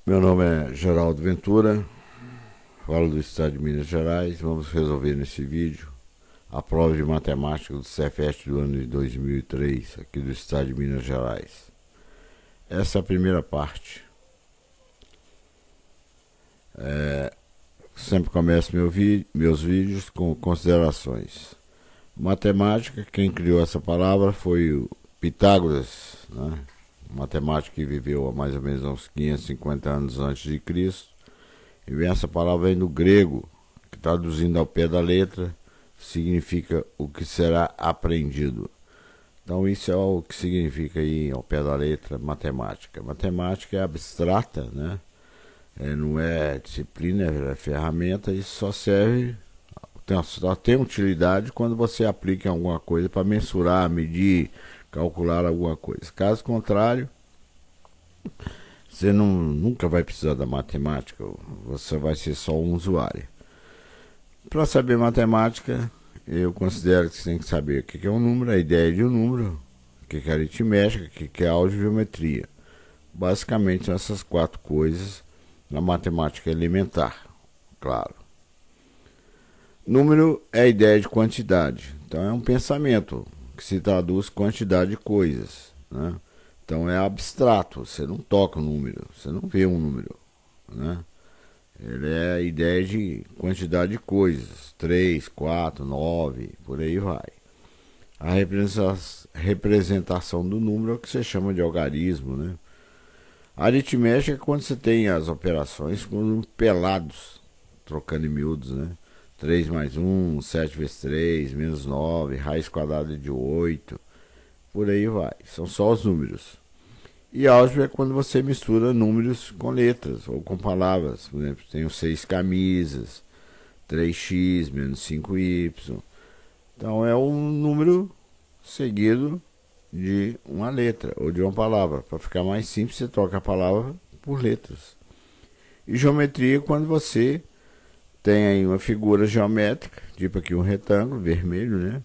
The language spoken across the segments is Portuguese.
Meu nome é Geraldo Ventura, falo do estado de Minas Gerais. Vamos resolver nesse vídeo a prova de matemática do Cefet do ano de 2003, aqui do estado de Minas Gerais. Essa é a primeira parte. Sempre começo meus vídeos com considerações. Matemática, quem criou essa palavra foi o Pitágoras, né? Um matemático que viveu há mais ou menos uns 550 anos antes de Cristo. E vem essa palavra vem do grego, que traduzindo ao pé da letra, significa o que será aprendido. Então isso é o que significa aí ao pé da letra matemática. Matemática é abstrata, né? Não é disciplina, é ferramenta e só serve, só tem utilidade quando você aplica em alguma coisa para mensurar, medir, calcular alguma coisa. Caso contrário, você nunca vai precisar da matemática, você vai ser só um usuário. Para saber matemática, eu considero que você tem que saber o que é um número, a ideia de um número, o que é aritmética, o que é álgebra e geometria. Basicamente são essas quatro coisas na matemática elementar, claro. Número é a ideia de quantidade, então é um pensamento que se traduz quantidade de coisas, né? Então é abstrato, você não toca o número, você não vê um número, né? Ele é a ideia de quantidade de coisas, 3, 4, 9, por aí vai. A representação do número é o que você chama de algarismo, né? A aritmética é quando você tem as operações com números pelados, trocando em miúdos, né? 3 mais 1, 7 vezes 3, menos 9, raiz quadrada de 8, por aí vai. São só os números. E álgebra é quando você mistura números com letras ou com palavras. Por exemplo, tenho 6 camisas, 3x menos 5y. Então é um número seguido de uma letra ou de uma palavra. Para ficar mais simples, você troca a palavra por letras. E geometria é quando você tem aí uma figura geométrica, tipo aqui um retângulo vermelho, né?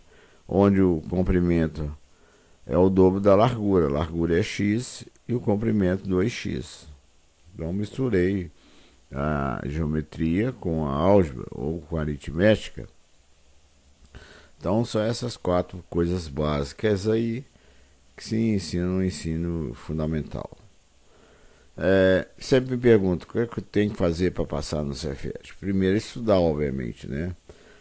Onde o comprimento é o dobro da largura. A largura é x e o comprimento 2x. Então misturei a geometria com a álgebra ou com a aritmética. Então são essas quatro coisas básicas aí que se ensinam no ensino fundamental. Sempre me pergunto o que é que eu tenho que fazer para passar no Cefet. Primeiro estudar, obviamente, né?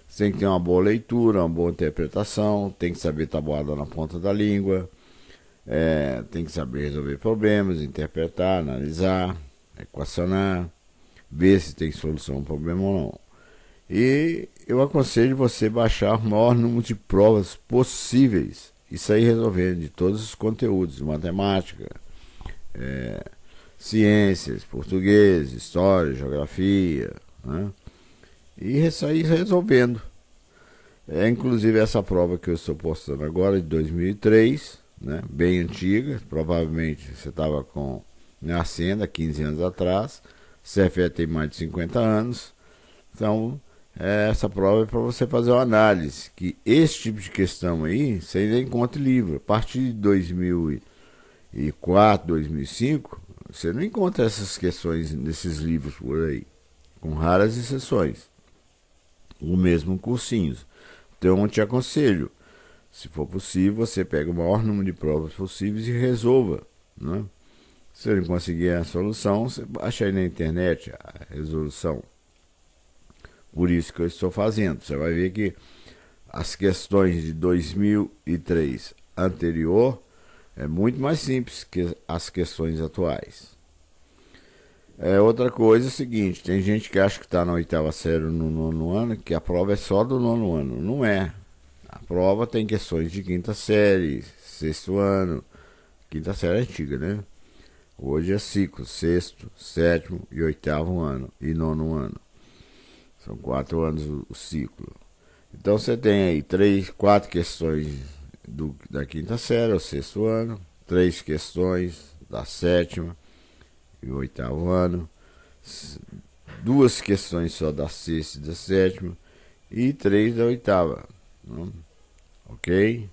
Você tem que ter uma boa leitura, uma boa interpretação, tem que saber tabuada na ponta da língua, tem que saber resolver problemas, interpretar, analisar, equacionar, ver se tem solução ao problema ou não. E eu aconselho você baixar o maior número de provas possíveis e sair resolvendo de todos os conteúdos, matemática, ciências, português, história, geografia, né? E sair resolvendo. Inclusive essa prova que eu estou postando agora, de 2003, né? Bem antiga, provavelmente você estava nascendo há 15 anos atrás, Cefet tem mais de 50 anos, então essa prova é para você fazer uma análise, que esse tipo de questão aí, você ainda encontra em livro. A partir de 2004, 2005, você não encontra essas questões nesses livros por aí, com raras exceções. O mesmo cursinhos. Então eu te aconselho, se for possível, você pega o maior número de provas possíveis e resolva, né? Se você não conseguir a solução, você baixa aí na internet a resolução. Por isso que eu estou fazendo. Você vai ver que as questões de 2003 anterior é muito mais simples que as questões atuais. Outra coisa é o seguinte, tem gente que acha que está na oitava série no nono ano, que a prova é só do nono ano. Não é. A prova tem questões de quinta série, sexto ano. Quinta série é antiga, né? Hoje é ciclo, sexto, sétimo e oitavo ano e nono ano. São 4 anos o ciclo. Então você tem aí 4 questões da quinta série, o sexto ano, 3 questões da sétima e oitavo ano, 2 questões só da sexta e da sétima e 3 da oitava. Ok?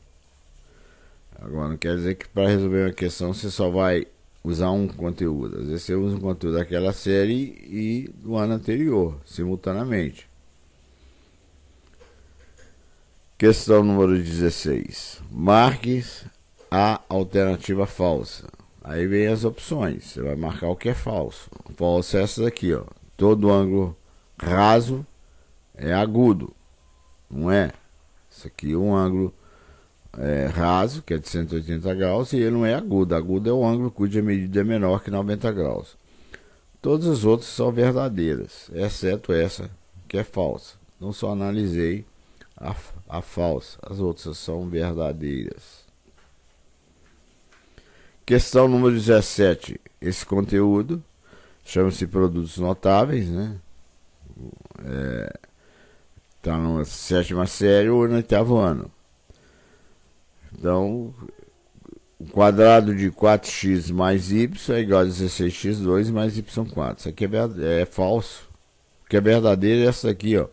Agora não quer dizer que para resolver uma questão você só vai usar um conteúdo. Às vezes você usa um conteúdo daquela série e do ano anterior, simultaneamente. Questão número 16. Marque a alternativa falsa. Aí vem as opções. Você vai marcar o que é falso. Falso é essa daqui, ó. Todo ângulo raso é agudo. Não é? Isso aqui é um ângulo raso, que é de 180 graus, e ele não é agudo. Agudo é o ângulo cuja medida é menor que 90 graus. Todas as outras são verdadeiras, exceto essa que é falsa. Não só analisei a falsa, as outras são verdadeiras. Questão número 17. Esse conteúdo chama-se produtos notáveis, né? Está na 7ª série ou no 8º ano. Então, o quadrado de 4x mais y é igual a 16x2 mais y4. Isso aqui é falso. O que é verdadeiro é essa aqui, ó.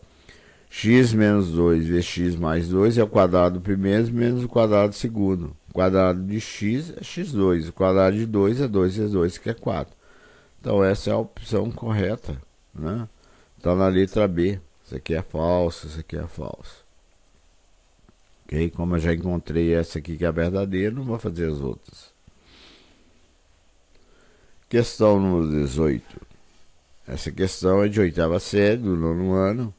X menos 2 vezes x mais 2 é o quadrado do primeiro menos o quadrado do segundo. O quadrado de x é x2. O quadrado de 2 é 2 vezes 2, que é 4. Então, essa é a opção correta, né? Está na letra B. Isso aqui é falso, isso aqui é falso. Ok? Como eu já encontrei essa aqui que é verdadeira, não vou fazer as outras. Questão número 18. Essa questão é de 8ª série, do 9º ano.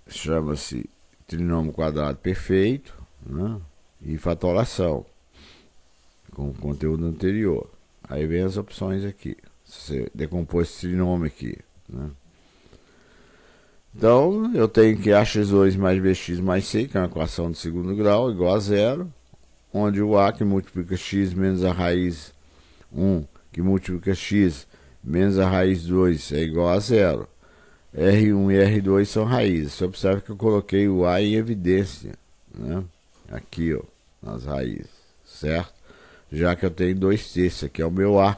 Chama-se trinômio quadrado perfeito, né? E fatoração, com o conteúdo anterior. Aí vem as opções aqui. Você decompôs esse trinômio aqui, né? Então, eu tenho que ax2 mais bx mais c, que é uma equação de segundo grau, igual a zero, onde o a que multiplica x menos a raiz 1, que multiplica x menos a raiz 2 é igual a zero. R1 e R2 são raízes. Você observa que eu coloquei o a em evidência, né? Aqui, ó, nas raízes, certo? Já que eu tenho 2t, esse aqui é o meu a.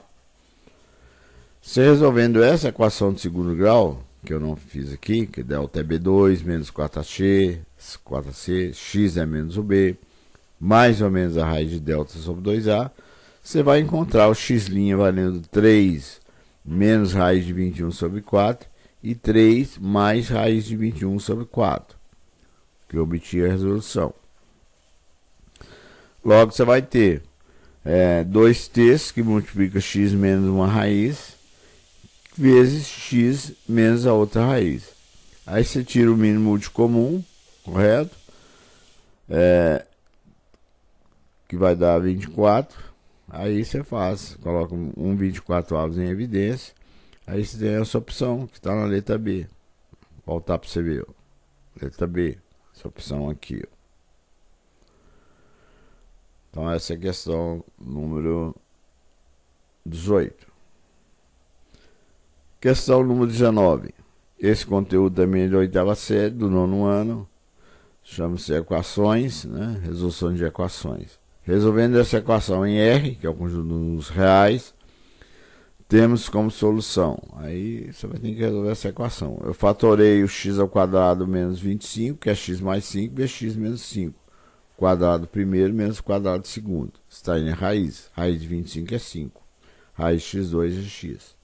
Se resolvendo essa equação de segundo grau, que eu não fiz aqui, que delta é B2 menos 4c, x é menos o b, mais ou menos a raiz de delta sobre 2a, você vai encontrar o x' valendo 3 menos raiz de 21 sobre 4 e 3 mais raiz de 21 sobre 4, que eu obtive a resolução. Logo, você vai ter 2t, que multiplica x menos uma raiz, vezes x menos a outra raiz. Aí você tira o mínimo múltiplo comum, correto? Que vai dar 24. Aí você faz, coloca um 24avos em evidência. Aí você tem essa opção que está na letra B. Vou voltar para você ver, ó. Letra B, essa opção aqui, ó. Então essa é a questão número 18. Questão número 19. Esse conteúdo também é de 8ª série, do 9º ano. Chama-se equações, né? Resolução de equações. Resolvendo essa equação em R, que é o conjunto dos reais, temos como solução. Aí você vai ter que resolver essa equação. Eu fatorei o x ao quadrado menos 25, que é x mais 5, vezes x menos 5. Quadrado primeiro menos quadrado segundo. Está em raiz. Raiz de 25 é 5. Raiz de x2 é x.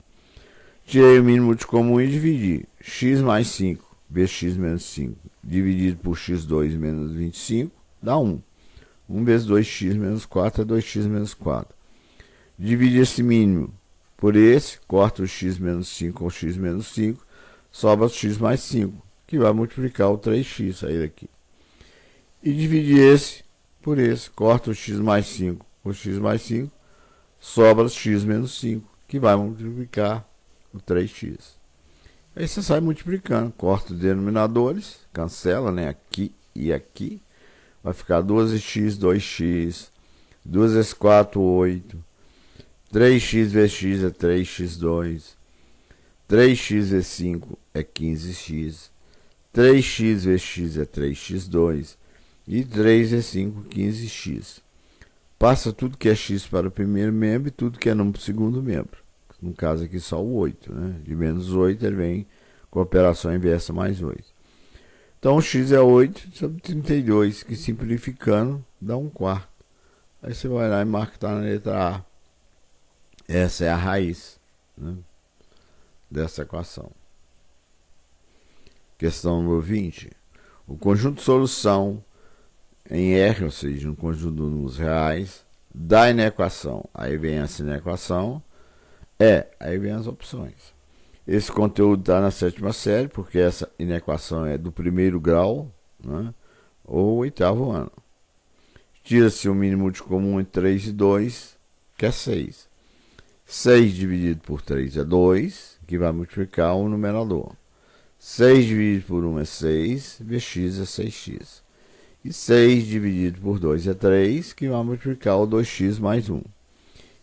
Tirei o mínimo de comum e dividi. X mais 5 vezes x menos 5 dividido por x2 menos 25 dá 1. 1 vezes 2x menos 4 é 2x menos 4. Divide esse mínimo por esse, corta o x menos 5 com o x menos 5, sobra o x mais 5, que vai multiplicar o 3x, sair daqui. E divide esse por esse, corta o x mais 5 com o x mais 5, sobra o x menos 5, que vai multiplicar o 3x. Aí você sai multiplicando, corta os denominadores, cancela, né? Aqui e aqui. Vai ficar 12x, 2x, 2 vezes 4, 8. 3x vezes x é 3x2. 3x vezes 5 é 15x. 3x vezes x é 3x2. E 3 vezes 5, 15x. Passa tudo que é x para o primeiro membro e tudo que é número para o segundo membro. No caso aqui só o 8, né? De menos 8 ele vem com a operação inversa mais 8. Então, x é 8 sobre 32, que simplificando dá 1/4. Aí você vai lá e marca que está na letra A. Essa é a raiz, né, dessa equação. Questão número 20. O conjunto de solução em R, ou seja, um conjunto de números reais, da inequação. Aí vem essa inequação. Aí vem as opções. Esse conteúdo está na 7ª série, porque essa inequação é do 1º grau, né, ou 8º ano. Tira-se o mínimo de comum entre 3 e 2, que é 6. 6 dividido por 3 é 2, que vai multiplicar o numerador. 6 dividido por 1 é 6, vx é 6x. E 6 dividido por 2 é 3, que vai multiplicar o 2x mais 1.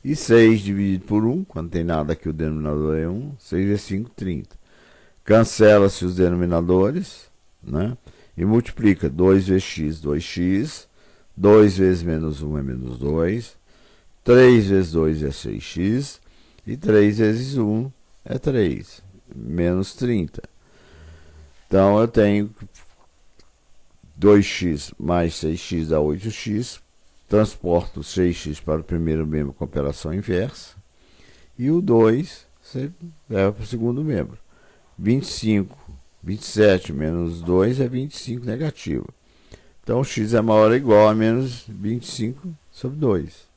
E 6 dividido por 1, quando tem nada aqui o denominador é 1, 6 vezes 5, 30. Cancela-se os denominadores, né? E multiplica 2 vezes x, 2x. 2 vezes menos 1 é menos 2. 3 vezes 2 é 6x. E 3 vezes 1 é 3, menos 30. Então, eu tenho 2x mais 6x dá 8x. Transporto 6x para o primeiro membro com operação inversa. E o 2 você leva para o segundo membro. 27 menos 2 é 25 negativo. Então, x é maior ou igual a menos 25 sobre 2.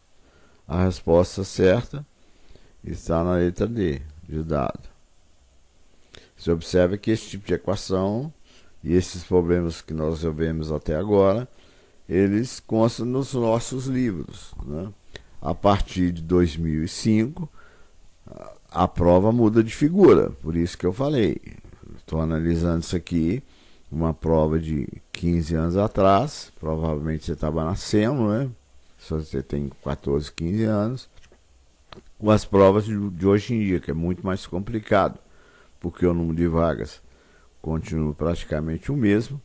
A resposta certa está na letra D, de dado. Você observa que esse tipo de equação e esses problemas que nós resolvemos até agora, eles constam nos nossos livros, né? A partir de 2005, a prova muda de figura, por isso que eu falei. Estou analisando isso aqui, uma prova de 15 anos atrás, provavelmente você estava nascendo, né? Se você tem 14, 15 anos, com as provas de hoje em dia, que é muito mais complicado, porque o número de vagas continua praticamente o mesmo,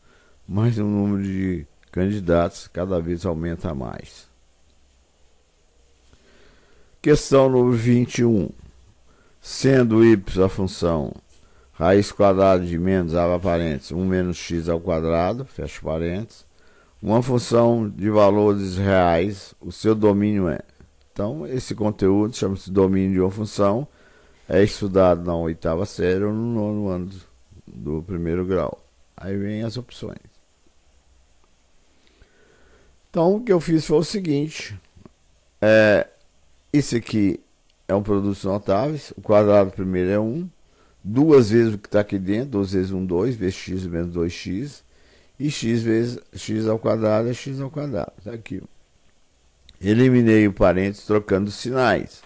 mas o número de candidatos cada vez aumenta mais. Questão número 21. Sendo y a função raiz quadrada de menos, abre parênteses, 1 menos x ao quadrado, fecha parênteses, uma função de valores reais, o seu domínio é. Então, esse conteúdo chama-se domínio de uma função, é estudado na 8ª série ou no 9º ano do 1º grau. Aí vem as opções. Então, o que eu fiz foi o seguinte. Isso aqui é um produto notáveis. O quadrado primeiro é 1. 2 vezes o que está aqui dentro. 2 vezes 1, 2. Vezes x menos 2x. E x vezes x ao quadrado é x ao quadrado. Tá aqui. Eliminei o parênteses trocando os sinais.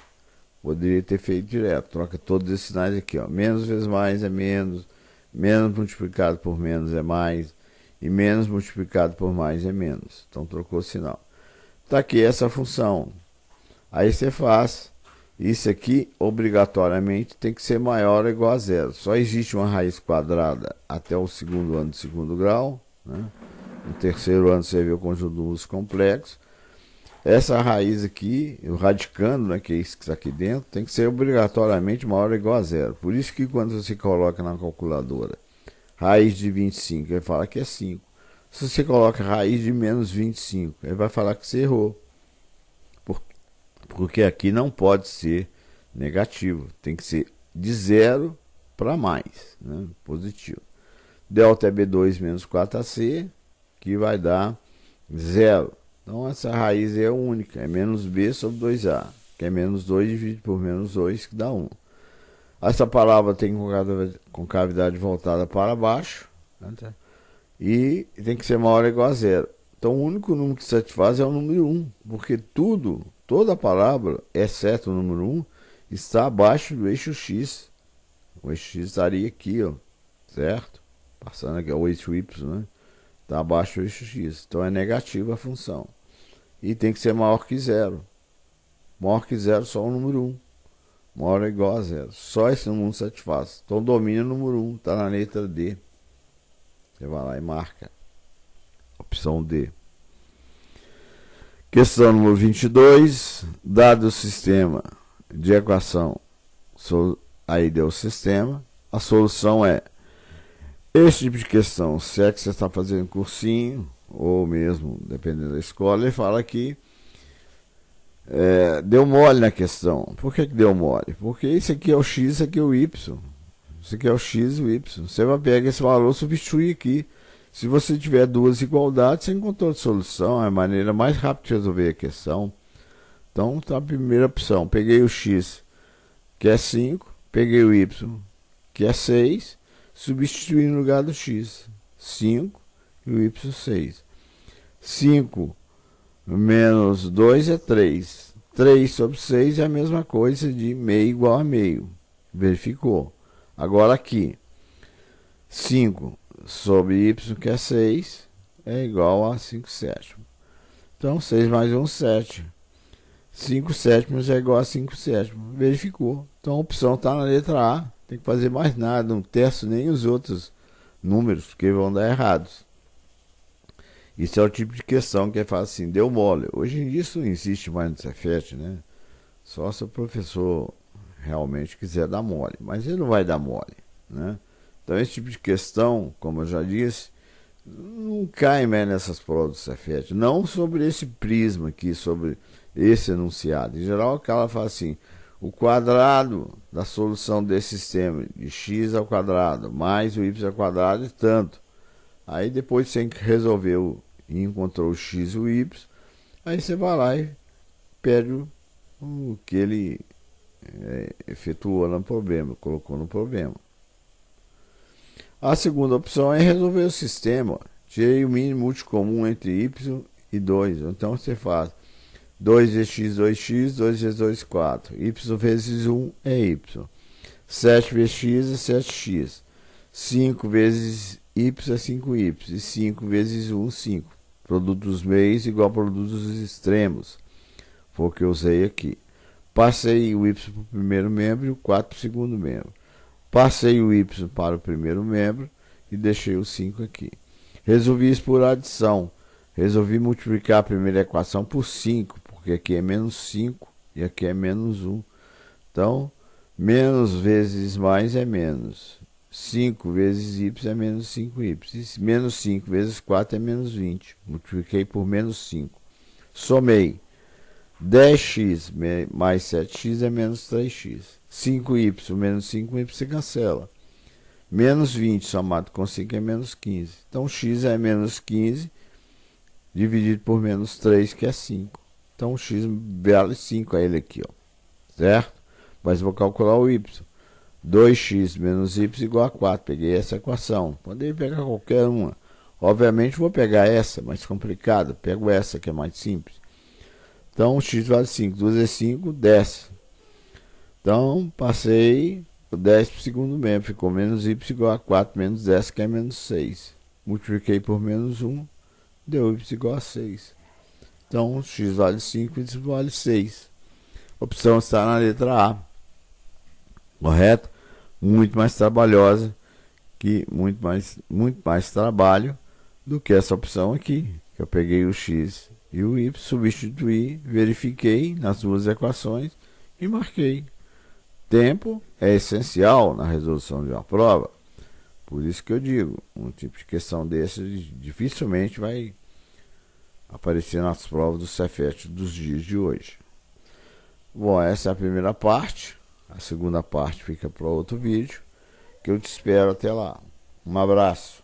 Poderia ter feito direto. Troca todos esses sinais aqui. Ó. Menos vezes mais é menos. Menos multiplicado por menos é mais. E menos multiplicado por mais é menos. Então, trocou o sinal. Está aqui essa função. Aí você faz. Isso aqui, obrigatoriamente, tem que ser maior ou igual a zero. Só existe uma raiz quadrada até o 2º ano do 2º grau. Né? No 3º ano você vê o conjunto de números complexos. Essa raiz aqui, o radicando, né, que é isso que está aqui dentro, tem que ser obrigatoriamente maior ou igual a zero. Por isso que quando você coloca na calculadora raiz de 25, ele fala que é 5. Se você coloca raiz de menos 25, ele vai falar que você errou. Porque aqui não pode ser negativo, tem que ser de 0 para mais, né? Positivo. Delta é B2 menos 4AC, que vai dar 0. Então essa raiz é única, é menos B sobre 2A, que é menos 2 dividido por menos 2, que dá 1. Essa palavra tem concavidade voltada para baixo, né? E tem que ser maior ou igual a 0. Então o único número que satisfaz é o número 1, porque toda a palavra, exceto o número 1, está abaixo do eixo x. O eixo x estaria aqui, ó, certo? Passando aqui, o eixo y, né? Está abaixo do eixo x. Então é negativa a função. E tem que ser maior que 0. Maior que 0 só o número 1. Maior ou igual a 0. Só esse número satisfaz. Então domínio número 1. Está na letra D. Você vai lá e marca. Opção D. Questão número 22. Dado o sistema de equação, aí deu o sistema, a solução é. Esse tipo de questão, se é que você está fazendo cursinho, ou mesmo, dependendo da escola, ele fala que Deu mole na questão. Por que deu mole? Porque isso aqui é o x, isso aqui é o y. Isso aqui é o x e o y. Você vai pegar esse valor e substituir aqui. Se você tiver duas igualdades, você encontrou a solução. É a maneira mais rápida de resolver a questão. Então, tá a primeira opção. Peguei o x, que é 5. Peguei o y, que é 6. Substituí no lugar do x. 5 e o y 6. 5 menos 2 é 3. 3 sobre 6 é a mesma coisa de meio igual a meio. Verificou. Agora aqui, 5 sobre y, que é 6, é igual a 5 sétimos. Então, 6 mais 1, 7. 5 sétimos é igual a 5 sétimos. Verificou. Então, a opção está na letra A. Tem que fazer mais nada. Não testo nem os outros números, porque vão dar errados. Isso é o tipo de questão que é fala assim, deu mole. Hoje em dia isso não existe mais no Cefet, né? Só se o professor realmente quiser dar mole. Mas ele não vai dar mole, né? Então, esse tipo de questão, como eu já disse, não cai mais nessas provas do Cefet. Não sobre esse prisma aqui, sobre esse enunciado. Em geral, ela fala assim, o quadrado da solução desse sistema de x ao quadrado mais o y ao quadrado é tanto. Aí depois você resolveu e encontrou o x e o y, aí você vai lá e pede o que ele efetuou no problema, colocou no problema. A segunda opção é resolver o sistema. Tirei o mínimo múltiplo comum entre y e 2. Então você faz 2 vezes x, 2x, 2 vezes 2, 4. Y vezes 1 é y. 7 vezes x é 7x. 5 vezes y é 5y. E 5 vezes 1, 5. Produto dos meios igual ao produto dos extremos. Foi o que eu usei aqui. Passei o y para o primeiro membro e o 4 para o segundo membro. Passei o y para o primeiro membro e deixei o 5 aqui. Resolvi isso por adição. Resolvi multiplicar a primeira equação por 5, porque aqui é menos 5 e aqui é menos 1. Então, menos vezes mais é menos. 5 vezes y é menos 5y. E menos 5 vezes 4 é menos 20. Multipliquei por menos 5. Somei. 10x mais 7x é menos 3x. 5y menos 5y se cancela. Menos 20 somado com 5 é menos 15. Então, x é menos 15 dividido por menos 3, que é 5. Então, x vale 5 a ele aqui, ó. Certo? Mas vou calcular o y. 2x menos y igual a 4. Peguei essa equação. Poderia pegar qualquer uma. Obviamente, vou pegar essa, mais complicada. Pego essa, que é mais simples. Então, x vale 5. 2 vezes 5, 10. Então, passei o 10 para o segundo membro. Ficou menos y igual a 4 menos 10, que é menos 6. Multipliquei por menos 1. Deu y igual a 6. Então, x vale 5 e y vale 6. A opção está na letra A. Correto? Muito mais trabalhosa, muito mais trabalho do que essa opção aqui. Que eu peguei o x e o y, substituí, verifiquei nas duas equações e marquei. Tempo é essencial na resolução de uma prova. Por isso que eu digo, um tipo de questão desse dificilmente vai aparecer nas provas do Cefet dos dias de hoje. Bom, essa é a primeira parte. A segunda parte fica para outro vídeo, que eu te espero até lá. Um abraço.